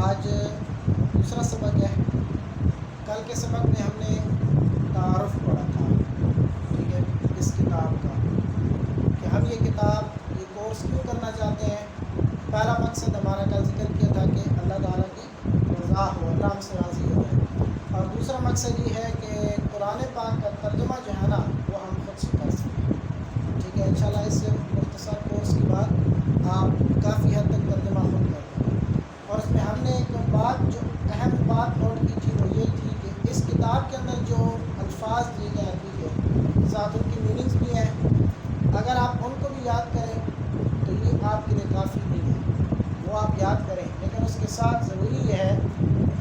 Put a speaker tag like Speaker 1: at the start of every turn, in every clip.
Speaker 1: آج دوسرا سبق ہے۔ کل کے سبق میں ہم نے تعارف پڑھا تھا، ٹھیک ہے، اس کتاب کا کہ ہم یہ کتاب یہ کورس کیوں کرنا چاہتے ہیں۔ پہلا مقصد ہمارا کل ذکر کیا تھا کہ اللہ تعالیٰ کی رضا ہو، اللہ ہم سے راضی ہو جائے، اور دوسرا مقصد یہ ہے کہ قرآن پاک کا ترجمہ جو ہے نا وہ ہم خود سے کر سکیں، ٹھیک ہے۔ انشاءاللہ اس مختصر کورس کے بعد آپ کافی حد تک ترجمہ خود کر لیں گے۔ اور اس میں ہم نے ایک بات جو اہم بات نوٹ کی تھی وہ یہ تھی کہ اس کتاب کے اندر جو الفاظ دیے گئے عربی کے ساتھ ان کی میننگز بھی ہیں، اگر آپ ان کو بھی یاد کریں تو یہ آپ کے لیے کافی نہیں ہے، وہ آپ یاد کریں، لیکن اس کے ساتھ ضروری یہ ہے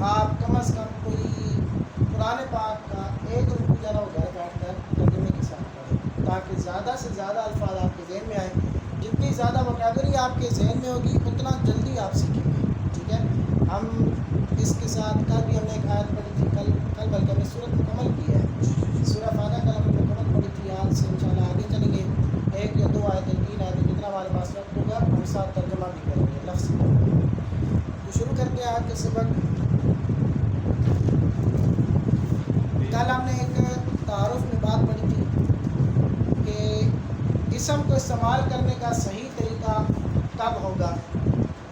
Speaker 1: آپ کم از کم کوئی قرآن پاک کا ایک رکوع جو ہے وہ گھر بیٹھ کر ترجمے کے ساتھ پڑھیں، تاکہ زیادہ سے زیادہ الفاظ آپ کے ذہن میں آئیں۔ جتنی زیادہ وکیبلری آپ کے ذہن میں ہوگی اتنا جلدی آپ سیکھیں گے، ٹھیک ہے۔ ہم اس کے ساتھ کل بھی ہم نے ایک آیت پڑھی تھی، کل بلکہ ہم نے سورت مکمل کی ہے، سورہ فاتحہ کل ہم نے مکمل پڑھی تھی۔ آج سے انشاءاللہ آگے چلیں گے، ایک یا دو آیتیں، تین آیتیں، جتنا ہمارے پاس وقت ہوگا ہم ساتھ ترجمہ بھی کریں گے لفظ تو شروع کرتے ہیں آج کے سبق۔ کل ہم نے ایک تعارف میں بات پڑھی تھی کہ اسم کو استعمال کرنے کا صحیح طریقہ کب ہوگا،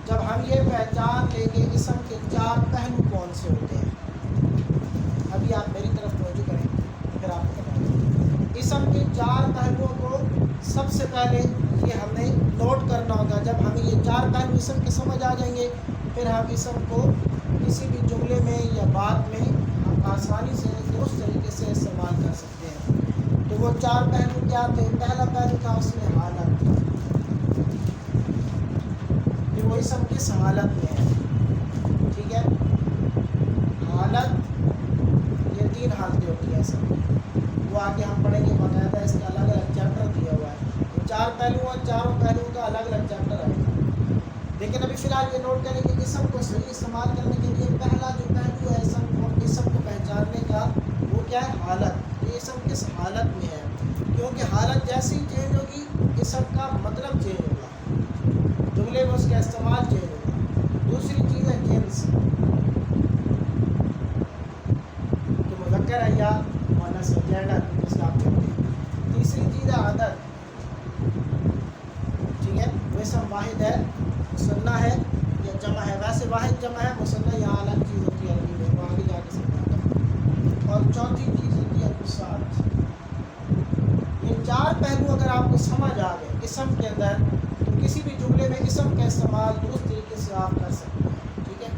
Speaker 1: جب ہم یہ پہچان لیں کہ اسم کے چار پہلو کون سے ہوتے ہیں۔ ابھی آپ میری طرف توجہ کریں پھر آپ کو بتائیں۔ اسم کے چار پہلوؤں کو سب سے پہلے یہ ہم نے نوٹ کرنا ہوگا۔ جب ہمیں یہ چار پہلو اسم کے سمجھ آ جائیں گے پھر ہم اسم کو کسی بھی جملے میں یا بات میں ہم آسانی سے درست طریقے سے استعمال کر سکتے ہیں۔ تو وہ چار پہلو کیا تھے؟ پہلا پہلو تھا اس میں حالت، کہ وہ اسم کس حالت میں ہے، ٹھیک ہے۔ حالت، یہ تین حالتیں ہوتی ہیں اسم کی، وہ آگے ہم پڑھیں گے، باقاعدہ اس کا الگ الگ چیپٹر دیا ہوا ہے۔ وہ چار پہلو اور چاروں پہلوؤں کا الگ الگ چیپٹر ہے، لیکن ابھی فی الحال یہ نوٹ کریں کہ اسم کو صحیح استعمال کرنے کے لیے پہلا جو پہلو ہے اسم کو پہچاننے کا وہ کیا ہے؟ حالت۔ یہ اسم کس حالت میں ہے، کیونکہ حالت جیسی چینج ہوگی اسم کا مطلب چینج ہوگا، جملے میں اس کا استعمال چینج ہوگا۔ دوسری چیز ہے جنس، کہ مذکر ہے یا مؤنث ہے، جینڈر جس کا آپ کہتے ہیں۔ تیسری چیز ہے عدد، ٹھیک ہے، وہ اسم واحد ہے، مثنیٰ ہے یا جمع ہے۔ ویسے واحد جمع ہے، مثنیٰ یا الگ چیز ہوتی ہے عربی میں، وہ آگے جا کے سمجھاتا ہوں۔ اور چوتھی چیز ہوتی ہے اتصال۔ یہ چار پہلو اگر آپ کو سمجھ آ گئے اسم کے اندر تو کسی بھی جملے میں اسم کا استعمال درست طریقے سے آپ کر سکتے ہیں، ٹھیک ہے۔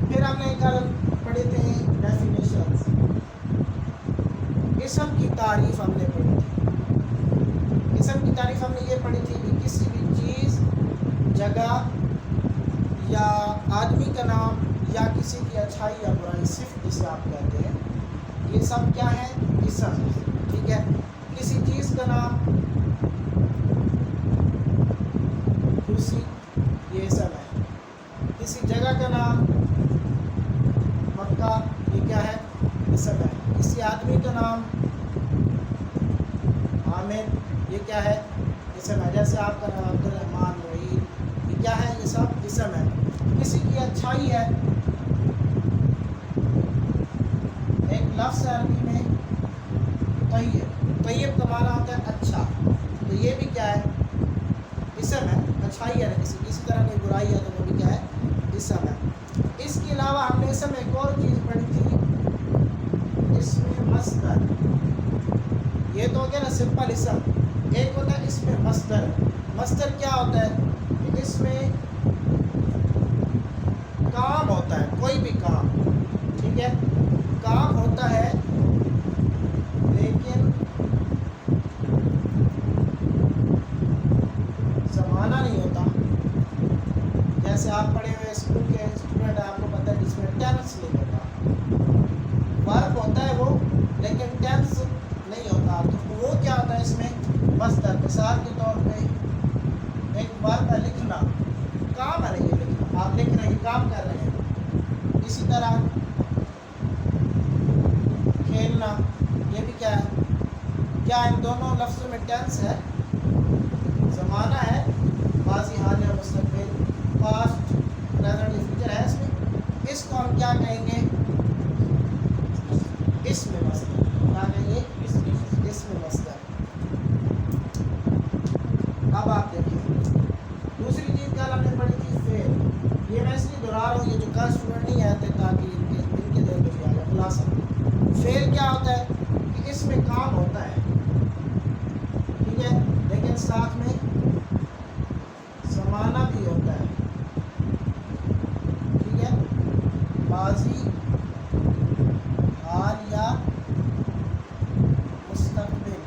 Speaker 1: پھر ہم نے کل پڑھے تھے ڈیفینیشنز، اسم کی تعریف ہم نے پڑھی تھی۔ اسم کی تعریف ہم نے یہ پڑھی تھی کہ کسی بھی چیز، جگہ یا آدمی کا نام یا کسی کی اچھائی یا برائی، صفت جسے آپ کہتے ہیں، یہ سب کیا ہے؟ اسم، ٹھیک ہے۔ کسی چیز کا نام کرسی، یہ اسم ہے۔ کسی جگہ کا نام مکہ، یہ کیا ہے؟ اسم ہے۔ کسی آدمی کا نام عامر، یہ کیا ہے؟ اسم ہے۔ جیسے آپ کا نام عبد الرحمن، وحید، یہ کیا ہے؟ یہ سب اسم ہے۔ کسی کی اچھائی ہے، ایک لفظ ہے عربی میں طیب، طیب کا معنی ہوتا ہے اچھا، تو یہ بھی کیا ہے؟ اسم ہے، اچھائی ہے، کسی طرح کی برائی ہے تو وہ بھی کیا ہے؟ اسم ہے۔ اس کے علاوہ ہم نے اسم میں ایک اور چیز پڑھی تھی، اس میں مصدر، یہ تو ہو گیا نا سمپل اسم، ایک ہوتا ہے اس میں مصدر۔ مصدر کیا ہوتا ہے؟ کہ اس میں کام ہوتا ہے، کوئی بھی کام، ٹھیک ہے، کام ہوتا ہے لیکن زمانہ نہیں ہوتا۔ جیسے آپ پڑھے ہوئے اسکول کے اسٹوڈنٹ، آپ کو پتہ ہے جس میں ٹینس نہیں ہوتا، ورب ہوتا ہے وہ لیکن ٹینس نہیں ہوتا، تو وہ کیا ہوتا ہے اس میں؟ مصدر۔ مثال کے طور پہ ایک ورب ہے لکھنا، کام ہے نہیں، یہ لکھنا، آپ لکھ رہے ہیں، کام کر رہے ہیں۔ اسی طرح کھیلنا، یہ بھی کیا ہے؟ کیا ان دونوں لفظوں میں ٹینس ہے، زمانہ ہے، ماضی، حال یا مستقبل، پاسٹ پریزنٹ یا فیوچر ہے اس میں، اس کو ہم کیا کہیں گے؟ اس میں مصدر، کیا کہیں گے؟ اس میں مصدر۔ اب آپ دیکھیں دوسری چیز کل ہم نے پڑھی تھی فعل، یہ میں اس لیے دہرا رہا ہوں، یہ جو کل اسٹوڈنٹ نہیں آتے تاکہ ان کے دل میں آ جائے خلاصہ۔ فعل کیا ہوتا ہے کہ اس میں کام ہوتا ہے، ٹھیک ہے، لیکن ساتھ میں زمانہ بھی ہوتا ہے، ٹھیک ہے، ماضی، حال یا مستقبل،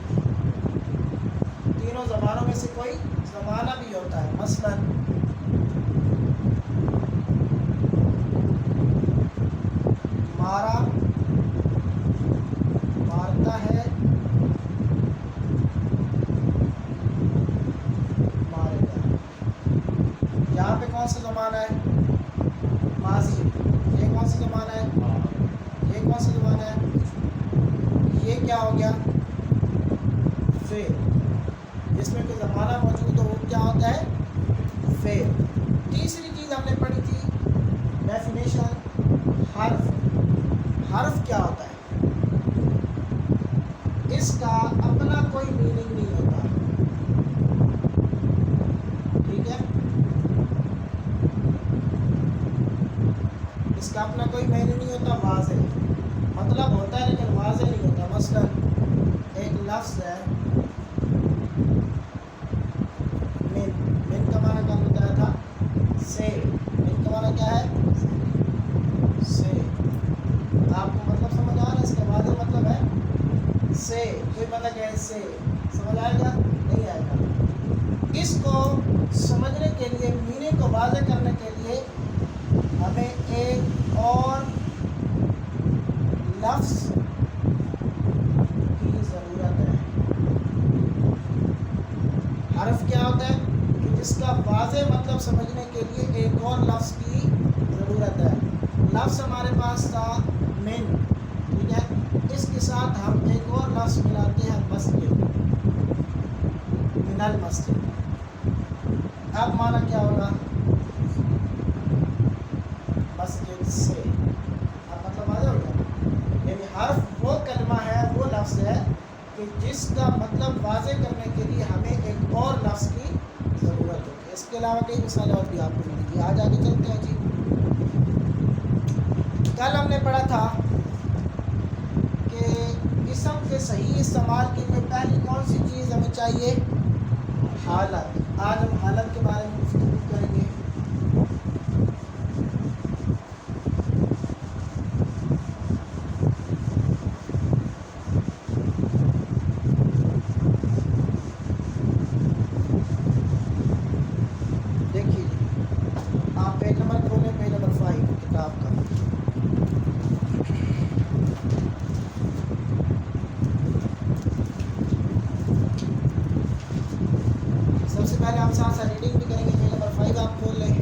Speaker 1: تینوں زمانوں میں سے کوئی زمانہ بھی ہوتا ہے۔ مثلا مارا، مارتا ہے، مارے گا، یہاں پہ کون سا زمانہ ہے؟ ماضی۔ یہ کون سا زمانہ ہے؟ یہ کون سا زمانہ ہے؟ یہ کیا ہو گیا؟ فعل۔ جس میں کوئی زمانہ موجود ہو وہ کیا ہوتا ہے؟ فعل۔ تیسری چیز ہم نے پڑھی تھی ڈیفینیشن، حرف۔ حرف کیا ہوتا ہے؟ اس کا اپنا کوئی میننگ نہیں ہوتا، ٹھیک ہے، اس کا اپنا کوئی میننگ نہیں ہوتا، واضح مطلب ہوتا ہے لیکن واضح نہیں ہوتا۔ مثلا ایک لفظ ہے من، من کا معنی کیا بتایا تھا؟ سے۔ من کا معنی کیا ہے؟ سے۔ آپ کو مطلب سمجھ آ رہا ہے؟ اس کا واضح مطلب ہے سے، کوئی بندہ کہے سے، سمجھ آئے گا؟ نہیں آئے گا۔ اس کو سمجھنے کے لیے، میننگ کو واضح کرنے کے لیے ہمیں ایک اور لفظ کی ضرورت ہے۔ حرف کیا ہوتا ہے کہ جس کا واضح مطلب سمجھنے کے لیے ایک اور لفظ کی ضرورت ہے۔ لفظ ہمارے پاس تھا من، ٹھیک ہے، اس کے ساتھ ہم ایک اور لفظ ملاتے ہیں مسجد، من المسجد۔ اب معنی کیا ہوگا؟ مسجد سے۔ اب مطلب واضح ہو گیا، یعنی حرف وہ کلمہ ہے، وہ لفظ ہے کہ جس کا مطلب واضح کرنے کے لیے ہمیں ایک اور لفظ کی ضرورت ہوتی ہے۔ اس کے علاوہ کئی مثالیں اور بھی آپ کو ملیں گی۔ آج آگے چلتے ہیں جی۔ کل ہم نے پڑھا تھا کہ اسم کے صحیح استعمال کے لیے پہلی کون سی چیز ہمیں چاہیے؟ حالت۔ آج ہم حالت کے بارے میں گفتگو کریں گے۔ دیکھیے آپ پیج نمبر کھولیں، پیج نمبر 5 کتاب کا۔ سب سے پہلے ہم ساتھ ساتھ ریڈنگ بھی کریں گے۔ پیج نمبر 5 آپ کھول لیں،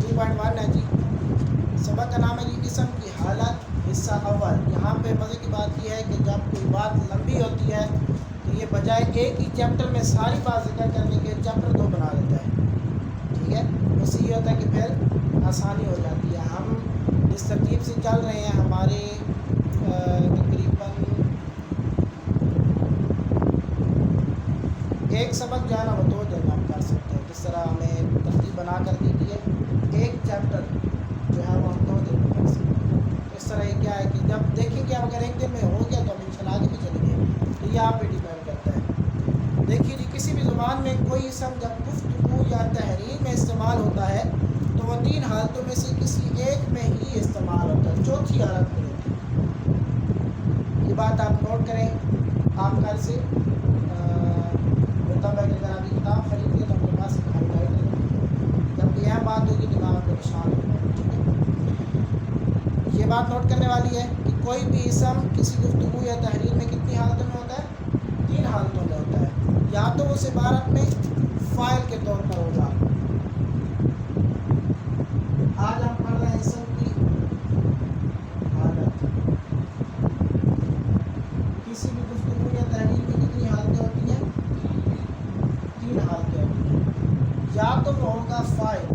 Speaker 1: 2.1 ہے جی۔ سبق کا نام ہے جی اسم کی حالت، حصہ اول۔ یہاں پہ مزے کی بات یہ ہے کہ جب کوئی بات لمبی ہوتی ہے تو یہ بجائے ایک ہی چیپٹر میں ساری بات ذکر کرنے کے چیپٹر 2 بنا دیتا ہے، ٹھیک ہے، اس سے یہ ہوتا ہے کہ پھر آسانی ہو جاتی ہے۔ ہم جس ترتیب سے چل رہے ہیں، ہمارے تقریباً ایک سبق جو ہے نا وہ 2 دن ہم کر سکتے ہیں۔ جس طرح ہمیں ترتیب بنا کر دی گئی ہے، ایک چیپٹر جو ہے وہ ہم 2 دن میں کر سکتے ہیں۔ اس طرح یہ کیا ہے کہ جب دیکھیں کہ اگر ایک دن میں ہو گیا تو ہم انشاءاللہ آگے بھی چلیں گے، تو یہ آپ پہ ڈیپینڈ کرتا ہے۔ دیکھیے جی، کسی بھی زبان میں کوئی اسم جب گفتگو یا تحریر میں استعمال ہوتا ہے تو وہ 3 حالتوں میں سے کسی ایک میں ہی استعمال ہوتا ہے، چوتھی حالت میں ہوتی ہے۔ یہ بات آپ نوٹ کریں۔ آپ کل سے اگر آپ کی کتاب خرید لیں تو اپنے پاس ہائی لائٹ لیں، جب یہ بات ہوگی تو آپ کو نشان ہوگا، ٹھیک ہے۔ یہ بات نوٹ کرنے والی ہے کہ کوئی بھی اسم کسی گفتگو یا تحریر میں کتنی حالتوں میں ہوتا ہے؟ 3 حالتوں میں ہوتا ہے۔ یا تو اس عبارت میں فاعل کے طور پر ہوگا۔ آج ہم پڑھ رہے ہیں اسم کی حالت۔ کسی بھی گفتگو یا تحریر میں کتنی حالتیں ہوتی ہیں؟ 3 حالتیں ہوتی ہیں۔ یا تو وہ ہوگا فاعل،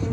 Speaker 1: 3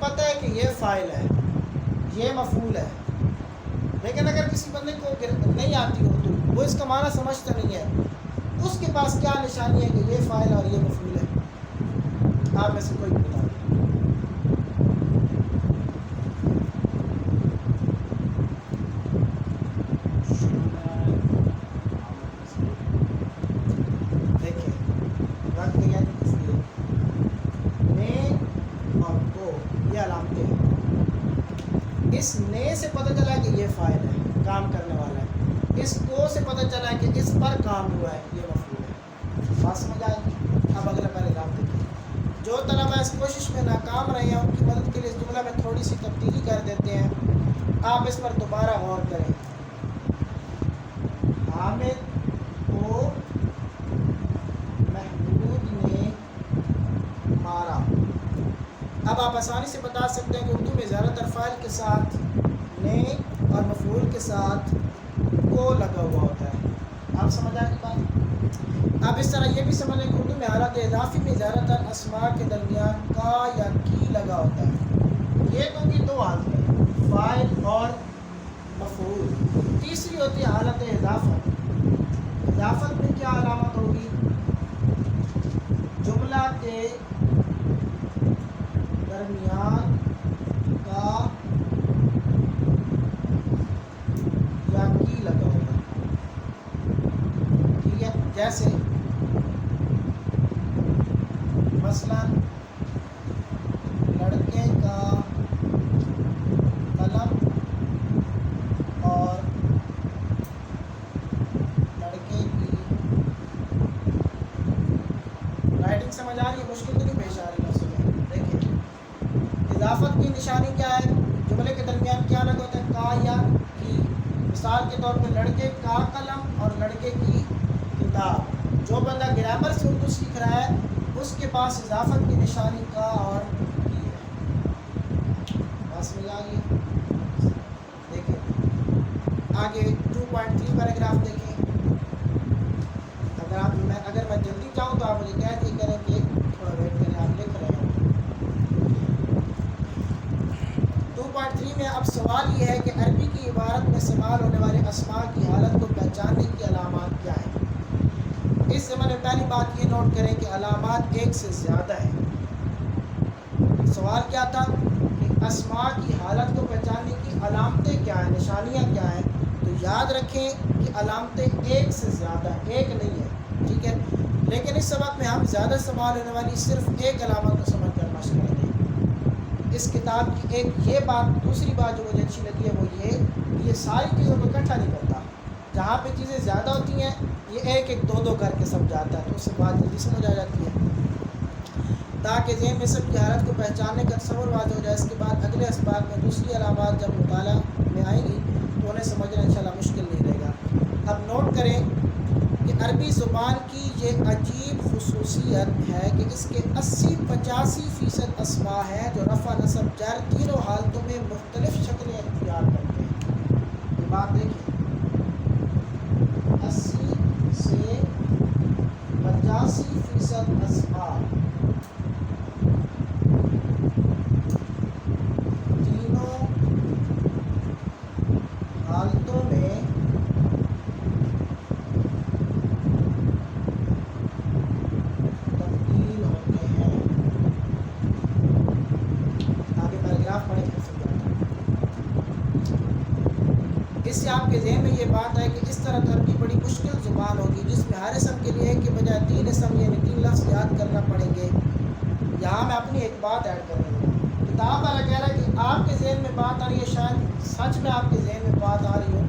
Speaker 1: پتہ ہے کہ یہ فاعل ہے، یہ مفعول ہے، لیکن اگر کسی بندے کو نہیں آتی اردو، وہ اس کا معنی سمجھتا نہیں ہے، اس کے پاس کیا نشانی ہے کہ یہ فاعل اور یہ مفعول ہے؟ آپ میں سے کوئی بھی بتا دیں۔ دیکھیں رکھ دیا اس لیے نے اور کو یہ علامتیں ہیں۔ اس نے سے پتہ چلا کہ یہ فاعل ہے، کام کرنے والا ہے، اس کو سے پتہ چلا کہ اس پر کام ہوا ہے، یہ مفعول ہے۔ بات سمجھ آئی؟ اب اگلا پیراگراف دیکھیں۔ جو طلبہ اس کوشش میں ناکام رہے ہیں ان کی مدد کے لیے اس جملہ میں تھوڑی سی تبدیلی کر دیتے ہیں، آپ اس پر دوبارہ غور کریں۔ حامد کو محمود نے مارا۔ اب آپ آسانی سے بتا سکتے ہیں کہ اردو میں زیادہ تر فاعل کے ساتھ نے اور مفعول کے ساتھ کو لگا ہوا ہوتا ہے۔ آپ سمجھ آئے گی بات؟ اب اس طرح یہ بھی سمجھیں کہ اردو میں حالت اضافی میں زیادہ تر اسماء کے درمیان کا یا کی لگا ہوتا ہے۔ یہ تو کی دو حالتیں، فاعل اور مفعول۔ تیسری ہوتی ہے حالت اضافت۔ اضافت میں کیا علامت ہوگی؟ جملہ کے درمیان کا یا کی لگا ہوگا، ٹھیک ہے؟ جیسے مثلا لڑکے کا قلم اور لڑکے کی رائٹنگ سمجھ آ رہی ہے؟ مشکل تو نہیں پیش آ رہی ہے؟ دیکھیں اضافت کی نشانی کیا ہے؟ جملے کے درمیان کیا لگا ہوتا ہے؟ کا یا کی۔ مثال کے طور پہ لڑکے کا قلم اور لڑکے کی کتاب۔ جو بندہ گرامر سے اردو سیکھ رہا ہے اس کے پاس اضافت کی نشانی کا اور کی ہے۔ بات سمجھ آ گئی؟ دیکھیں آگے 2.3 پیراگراف دیکھیں۔ اگر میں جلدی جاؤں تو آپ مجھے کہہ دیا کریں کہ تھوڑا ویٹ کریں، آپ لکھ رہے ہیں۔ 2.3 میں اب سوال یہ ہے کہ عربی کی عبارت میں استعمال ہونے والے اسماء کی حالت کو پہچاننے کی علامات کیا ہیں؟ اس سے میں نے پہلی بات یہ نوٹ کریں کہ علامات ایک سے زیادہ ہیں۔ سوال کیا تھا کہ اسماء کی حالت کو پہچاننے کی علامتیں کیا ہیں، نشانیاں کیا ہیں؟ تو یاد رکھیں کہ علامتیں ایک سے زیادہ ہیں، ایک نہیں ہے، ٹھیک ہے؟ لیکن اس سبق میں ہم زیادہ استعمال ہونے والی صرف ایک علامت کو سمجھ کر مشق کریں گے۔ اس کتاب کی ایک یہ بات، دوسری بات جو مجھے اچھی لگی ہے وہ یہ ساری چیزوں کو اکٹھا نہیں کرتا۔ جہاں پہ چیزیں زیادہ ہوتی ہیں یہ ایک ایک دو دو کر کے سمجھاتا ہے، تو اس سے بات جلدی سمجھ آ جاتی ہے، تاکہ ذہن میں سب کی حالت کو پہچاننے کا تصور واضح ہو جائے۔ اس کے بعد اگلے اسباق میں دوسری علامات جب مطالعہ میں آئیں گی تو انہیں سمجھنا انشاءاللہ مشکل نہیں رہے گا۔ اب نوٹ کریں کہ عربی زبان کی یہ عجیب خصوصیت ہے کہ اس کے 80-85% اسماء ہیں جو رفع نصب جر تینوں حالتوں میں مختلف شکلیں اختیار کرتے ہیں۔ یہ بات دیکھیں 80 سے 85% اسماء تینوں حالتوں میں تبدیل ہوتے ہیں۔ آگے پیراگراف پڑھیں پھر سمجھاتا ہوں۔ اس سے آپ کے ذہن میں یہ بات ہے کہ اس طرح ترقی بڑی مشکل زبان ہوگی جس میں ہر اسم کے لیے ایک کے بجائے 3 اسم یعنی 3 لفظ یاد کرنا پڑیں گے۔ یہاں میں اپنی ایک بات ایڈ کر رہا ہوں۔ کتاب والا کہہ رہا ہے کہ آپ کے ذہن میں بات آ رہی ہے، شاید سچ میں آپ کے ذہن میں بات آ رہی ہو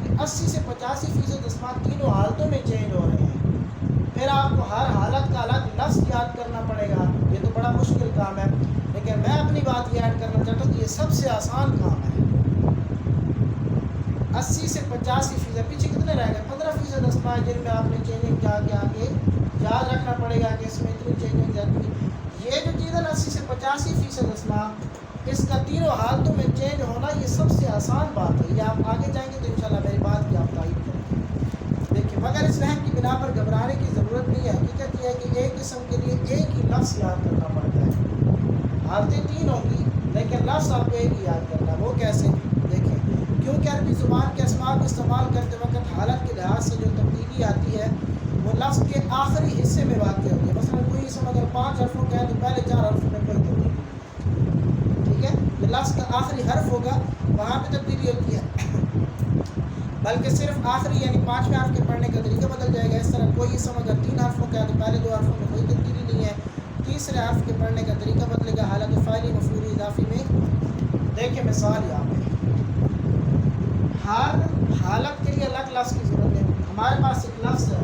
Speaker 1: کہ 80 سے 85% اسماء تینوں حالتوں میں چینج ہو رہے ہیں، پھر آپ کو ہر حالت کا الگ لفظ یاد کرنا پڑے گا، یہ تو بڑا مشکل کام ہے۔ لیکن میں اپنی بات یہ ایڈ کرنا چاہتا ہوں کہ یہ سب سے آسان کام ہے۔ 80 سے 85%، پیچھے کتنے رہ گئے؟ 15% اسماء جن میں آپ نے چینجنگ کیا کے آگے یاد رکھنا پڑے گا کہ اس میں اتنی چینجنگ جاتی ہے۔ یہ جو چیز ہے 80 سے 85% اسماء، اس کا تینوں حالتوں میں چینج ہونا یہ سب سے آسان بات ہے۔ یہ آپ آگے جائیں گے تو انشاءاللہ میری بات کی آپ تائید کریں گے۔ دیکھیں مگر اس وہم کی بنا پر گھبرانے کی ضرورت نہیں ہے۔ حقیقت یہ ہے کہ ایک قسم کے لیے ایک ہی لفظ یاد کرنا پڑتا ہے۔ حالتیں 3 ہوں گی لفظ آپ کو ایک ہی یاد کرنا ہے، وہ کیسے؟ دیکھیں، کیونکہ عربی زبان کے اسماء کو استعمال کرتے وقت حالت کے لحاظ سے جو تبدیلی آتی ہے وہ لفظ کے آخری حصے میں واقع ہوتی ہے۔ مثلا کوئی اسم اگر 5 حرفوں کا ہے تو پہلے 4 حرفوں میں کوئی تبدیلی نہیں، ٹھیک ہے؟ جو لفظ کا آخری حرف ہوگا وہاں پہ تبدیلی ہوتی ہے، بلکہ صرف آخری یعنی 5ویں حرف کے پڑھنے کا طریقہ بدل جائے گا۔ اس طرح کوئی اسم اگر 3 حرفوں کا ہے تو پہلے 2 حرفوں میں کوئی تبدیلی نہیں ہے، تیسرے حرف کے پڑھنے کا طریقہ بدلے گا حالت فاعلی مفعولی اضافی میں۔ دیکھیں مثال یہاں پہ ہر حالت کے لیے الگ لفظ کی ضرورت ہے۔ ہمارے پاس ایک لفظ ہے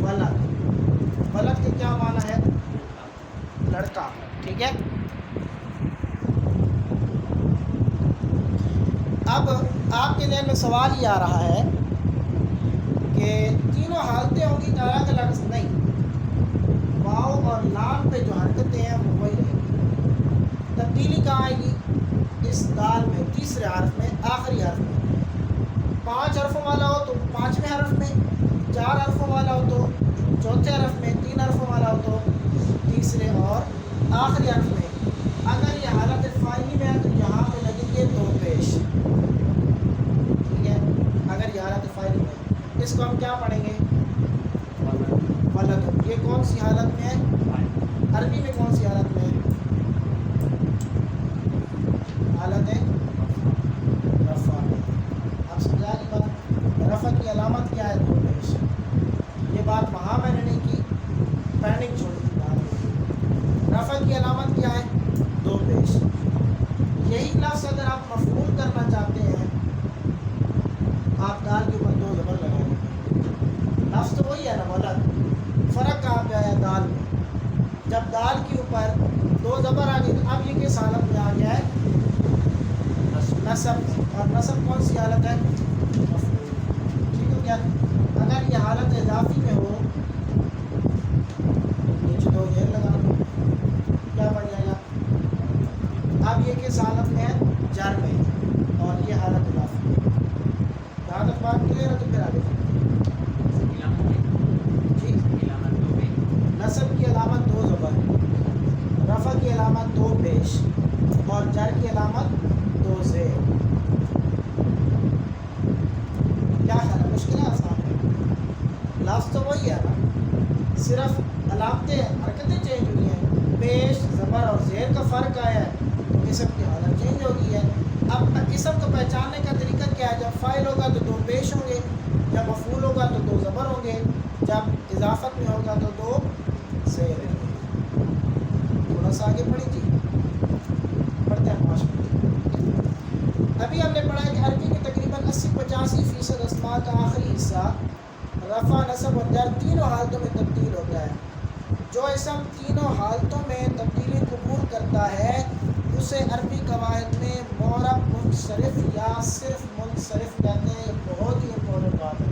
Speaker 1: ولد، ولد کے کیا معنی ہے؟ لڑکا، ٹھیک ہے؟ اب آپ کے ذہن میں سوال یہ آ رہا ہے کہ تینوں حالتیں ہوں گی تو الگ الگ نہیں، واؤ اور لام پہ جو حرکتیں ہیں وہ وہی رہیں گی، تبدیلی کہاں آئے گی؟ اس دال میں، تیسرے حرف میں، آخری حرف میں۔ 5 حرفوں والا ہو تو 5ویں حرف میں، 4 حرفوں والا ہو تو 4تھے حرف میں، 3 حرفوں والا ہو تو تیسرے اور آخری حرف میں۔ اگر یہ حالت فاعلی میں ہے تو یہاں پہ لگیں گے 2 پیش، ٹھیک ہے؟ اگر یہ حالت فاعلی میں ہے، اس کو ہم کیا پڑھیں گے؟ ولد۔ یہ کون سی حالت میں ہے؟ عربی میں کون سی حالت میں ہے؟ حالت رفع میں۔ اب سمجھا یہ بات؟ رفع کی علامت کیا ہے؟ 2 پیش۔ یہ بات وہاں میں نے نہیں کی، پینک چھوڑ دی بات۔ رفع کی علامت کیا ہے؟ 2 پیش۔ یہی لفظ اگر آپ مفعول کرنا چاہتے ہیں، آپ دال کے اوپر 2 زبر لگائیں گے، لفظ تو وہی ہے نا ولد، فرق کہاں پہ آیا؟ دال میں۔ جب دال کے اوپر 2 زبر آ گئی تو اب یہ کس حالت میں آ گیا ہے؟ نصب۔ اور نصب کون سی حالت ہے؟ مفعول، ٹھیک ہو گیا؟ اگر یہ حالت اضافی میں ہو، نیچے 2 غیر لگا دو، کیا بن جائے گا؟ اب یہ کس حالت میں ہے؟ جر میں، اور یہ حالت اضافی میں۔ یہاں تک بات کلیئر ہے تو پھر آگے جی۔ نصب کی علامت 2 زبر، رفع کی علامت 2 پیش، اور جر کی علامت 2 زیر۔ کیا خیال ہے؟ مشکل ہے آسان ہے؟ لفظ تو وہی ہے نا، صرف علامتیں حرکتیں چینج ہوئی ہیں، پیش، زبر اور زیر کا فرق آیا ہے تو اسم کی حالت چینج ہو گئی ہے۔ اب اسم کو پہچاننے کا طریقہ کیا ہے؟ جب فاعل ہوگا تو 2 پیش ہوں گے، جب مفعول ہوگا تو 2 زبر ہوں گے، جب اضافت میں ہوگا تو 2 زیر ہوں گے۔ تھوڑا سا آگے پڑھی جی، پڑھتے ہیں 5 منٹ۔ ابھی ہم نے پڑھا ہے کہ عربی کے تقریباً 80-85% اسماء کا آخری حصہ رفع، نصب اور جر تینوں حالتوں میں تبدیل ہوتا ہے۔ جو اسم تینوں حالتوں میں تبدیلی قبول کرتا ہے اسے عربی قواعد میں معرب منصرف یا صرف منصرف کہتے ہیں۔ یہ بہت ہی امپورٹنٹ بات ہے،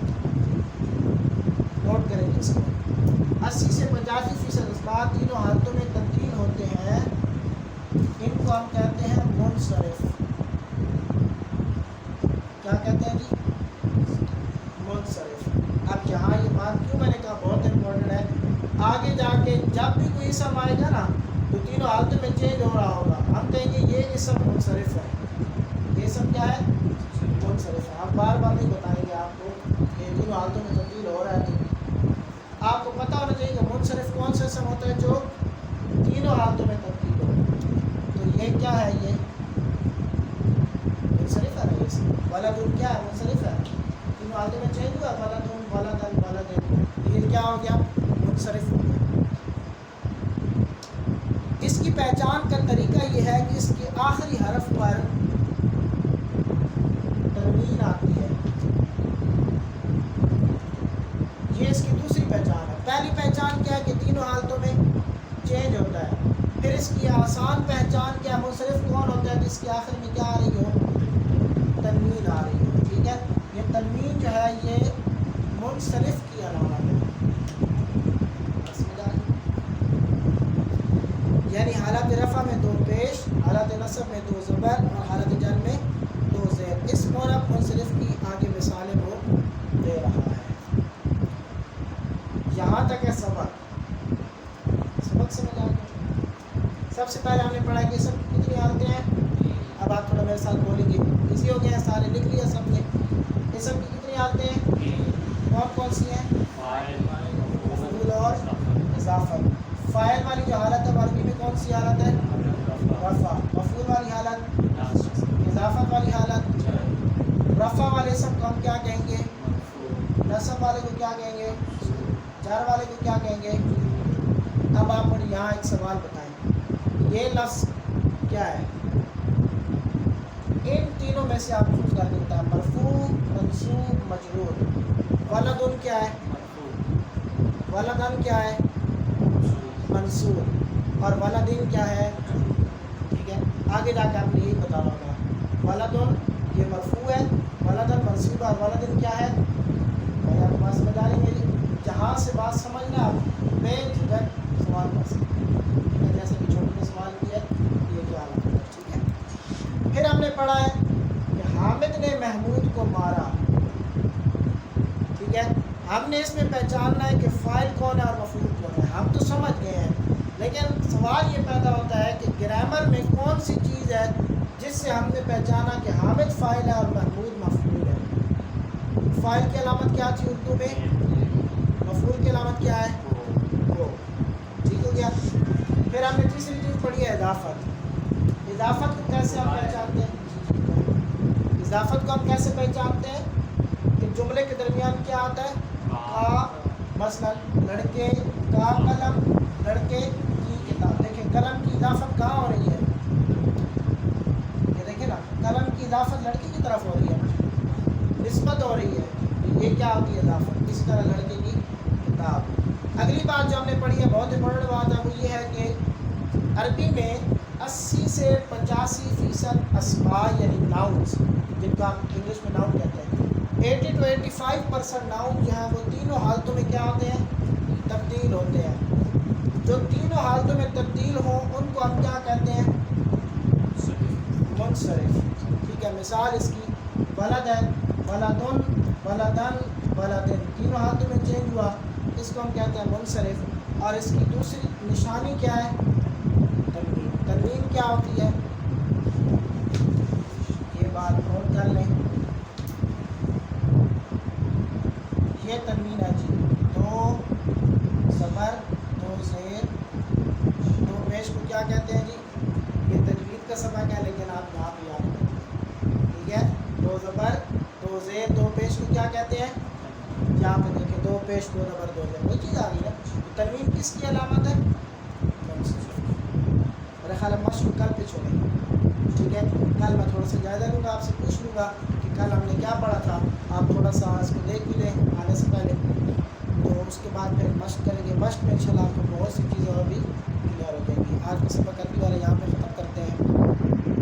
Speaker 1: نوٹ کریں گے اس کو۔ 80-85% اسماء تینوں حالتوں میں تبدیل ہوتے ہیں، ان کو ہم کہتے ہیں منصرف۔ کیا کہتے ہیں جی؟ منصرف۔ اب یہاں یہ بات کیوں میں نے کہا بہت امپورٹنٹ ہے، آگے جا کے جب بھی کوئی اسم آئے گا نا تو تینوں حالتوں میں چینج ہو رہا ہوگا، ہم کہیں گے یہ اسم منصرف ہے، یہ اسم کیا ہے؟ منصرف ہے۔ ہم بار بار نہیں بتائیں گے آپ کو کہ تینوں حالتوں میں تبدیل ہو رہا ہے، تو آپ کو پتہ ہونا چاہیے کہ منصرف کون سا اسم ہوتا ہے جو تینوں حالتوں میں تبدیل ہو۔ تو یہ کیا ہے؟ یہ منصرف ہے نا، اسم ولد کیا ہے؟ منصرف ہے، تینوں حالتوں میں چینج ہوا، ولد ولدن ولدن، یہ کیا ہو گیا؟ منصرف ہو گیا۔ اس کی پہچان کا طریقہ یہ ہے کہ اس کے آخری حرف پر تنوین آتی ہے، یہ اس کی دوسری پہچان ہے۔ پہلی پہچان کیا ہے کہ تینوں حالتوں میں چینج ہوتا ہے۔ پھر اس کی آسان پہچان کیا؟ منصرف کون ہوتا ہے؟ جس کے آخر میں کیا آ رہی ہو؟ تنوین آ رہی ہو، ٹھیک ہے؟ یہ تنوین جو ہے یہ منصرف کی علامت ہے، یعنی حالت رفع میں 2 پیش، حالت نصب میں 2 زبر اور حالت جر میں 2 زیر۔ اس معرب منصرف کی آگے مثالیں وہ دے رہا ہے۔ یہاں تک ہے سبق سمجھ آ گیا؟ سب سے پہلے ہم نے پڑھا کہ سب کتنی اسم کی کتنی حالتیں ہیں اور کون سی ہیں؟ مفعول اور اضافت. فاعل والی جو حالت ہے عربی میں کون سی حالت ہے؟ رفع. مفعول والی حالت، اضافت والی حالت. رفع والے اسم کو ہم کیا کہیں گے؟ نصب والے کو کیا کہیں گے؟ جر والے کو کیا کہیں گے؟ اب آپ مجھے یہاں ایک سوال بتائیں، یہ لفظ کیا ہے؟ ان تینوں میں سے آپ چوز کر دیتا ہے، مرفوع، منصوب، مجرور. ولدن کیا ہے؟ ولدن کیا ہے؟ منصوب. اور ولدن کیا ہے؟ ٹھیک ہے، آگے جا کے آپ نے یہی بتانا ہوگا. ولدن یہ مرفوع ہے، ولدن منصوب، اور ولدن کیا ہے؟ بھائی آپ بات سمجھ آ رہی میری؟ جہاں سے بات سمجھنا آپ بے جھجک سوال کر سکتے ہیں، جیسے کہ چھوٹے نے سوال کیا یہ کیا حالت ہے. ٹھیک ہے، پھر ہم نے پڑھا ہے کہ حامد نے محمود کو مارا. ٹھیک ہے، ہم نے اس میں پہچاننا ہے کہ فاعل کون ہے اور مفعول کون ہے. ہم تو سمجھ گئے ہیں، لیکن سوال یہ پیدا ہوتا ہے کہ گرامر میں کون سی چیز ہے جس سے ہم نے پہچانا کہ حامد فاعل ہے اور محمود مفعول ہے. فاعل کی علامت کیا تھی اردو میں؟ مفعول کی علامت کیا ہے؟ وہ. ٹھیک ہو گیا. پھر ہم نے تیسری چیز پڑھی ہے اضافت. اضافت کو کیسے ہم پہچانتے ہیں؟ اضافت کو ہم کیسے پہچانتے ہیں کہ جملے کے درمیان کیا آتا ہے؟ کا. مثلا لڑکے کا قلم، لڑکے کی کتاب. دیکھیں قلم کی اضافت کہاں ہو رہی ہے؟ یہ دیکھیں نا، قلم کی اضافت لڑکی کی طرف ہو رہی ہے، نسبت ہو رہی ہے. یہ کیا ہوتی ہے؟ اضافت. اسی طرح لڑکے کی کتاب. اگلی بات جو ہم نے پڑھی ہے بہت امپورٹنٹ بات ہے، وہ یہ ہے کہ عربی میں 80 سے 85% اسماء یعنی ناؤنس، جن کا ہم انگلش میں ناؤن کہتے ہیں، 80 to 85% ناؤن جو ہیں وہ تینوں حالتوں میں کیا ہوتے ہیں؟ تبدیل ہوتے ہیں. جو تینوں حالتوں میں تبدیل ہوں ان کو ہم کیا کہتے ہیں؟ منصرف. ٹھیک ہے، مثال اس کی ولد ہے، ولدن، ولدن، ولدن، تینوں حالتوں میں چینج ہوا، اس کو ہم کہتے ہیں منصرف. اور اس کی دوسری نشانی کیا ہے؟ تنوین. تنوین کیا ہوتی ہے؟ یہ بات نوٹ کر لیں، یہ تنوین ہے جی. دو زبر، دو زیر، دو پیش کو کیا کہتے ہیں جی؟ یہ تجوید کا سبق ہے، لیکن آپ یہاں پہ یاد کریں. ٹھیک ہے، دو زبر، دو زیر، دو پیش کو کیا کہتے ہیں؟ یہاں پہ دیکھیں، دو پیش، دو زبر، دو زیر، وہی چیز آ گئی نا. تنوین کس کی علامت ہے؟ میرا خیال ہے مشق کل پہ چھوڑیں گے. ٹھیک ہے، کل میں تھوڑا سا جائزہ لوں گا، آپ سے پوچھ لوں گا کہ کل ہم نے کیا پڑھا تھا. آپ تھوڑا سا اس کو دیکھ بھی لیں آنے سے پہلے، تو اس کے بعد پھر مشق کریں گے. مشق میں انشاءاللہ آپ کو بہت سی چیزیں اور بھی کلیئر ہو جائیں گی. آج کا سبق عربی والا یہاں پہ